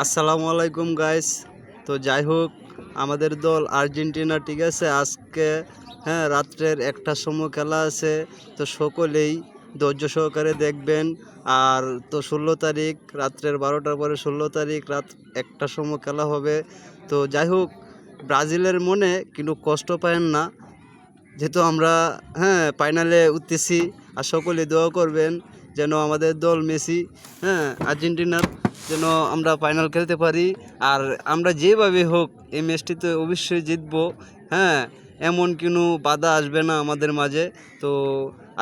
আসসালামু আলাইকুম গাইস। তো যাই হোক, আমাদের দল আর্জেন্টিনা, ঠিক আছে। আজকে রাত্রের 1টার সময় খেলা আছে। তো সকলেই ধৈর্য সহকারে দেখবেন। আর তো 16 তারিখ রাত্রের 12টার পরে 16 তারিখ রাত 1টার সময় খেলা হবে। তো যাই হোক, ব্রাজিলের মনে কিন্তু কষ্ট পায়েন না, যেহেতু আমরা ফাইনালে উঠতেছি। আর সকলে দোয়া করবেন যেন আমাদের দল মেসি, আর্জেন্টিনার, যেন আমরা ফাইনাল খেলতে পারি। আর আমরা যেভাবে হোক এই ম্যাচটিতে অবশ্যই জিতবো। হ্যাঁ, এমন কোনো বাধা আসবে না আমাদের মাঝে। তো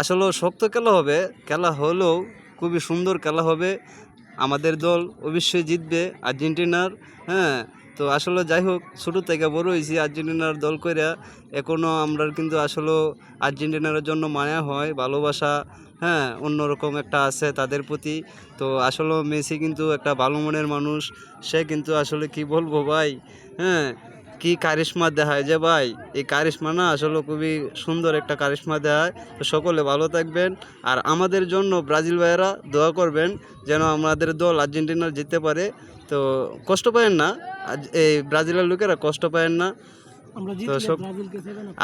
আসলে শক্ত খেলা হবে, খেলা হলেও খুবই সুন্দর খেলা হবে। আমাদের দল অবশ্যই জিতবে আর্জেন্টিনার। হ্যাঁ, তো আসলে যাই হোক, ছোটো থেকে বড় হয়েছি আর্জেন্টিনার দল কইরা। এখনও আমরা কিন্তু আসলে আর্জেন্টিনার জন্য মায়া হয়, ভালোবাসা অন্যরকম একটা আছে তাদের প্রতি। তো আসলে মেসি কিন্তু একটা ভালো মনের মানুষ। সে কিন্তু আসলে কি বলবো ভাই, কি কারিশমা দেখায় যে ভাই, এই কারিশমা না আসলে খুবই সুন্দর একটা কারিশমা দেখায়। তো সকলে ভালো থাকবেন। আর আমাদের জন্য ব্রাজিল ভাইয়েরা দোয়া করবেন যেন আমাদের দল আর্জেন্টিনার জিততে পারে। তো কষ্ট পায়েন না, এই ব্রাজিলের লোকেরা কষ্ট পায়েন না। তো সব,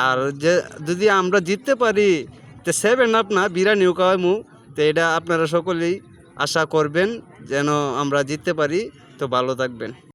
আর যে যদি আমরা জিততে পারি তো 7 আপ না, বিরিয়ানিও খাওয়ামু। তো এটা আপনারা সকলেই আশা করবেন যেন আমরা জিততে পারি। তো ভালো থাকবেন।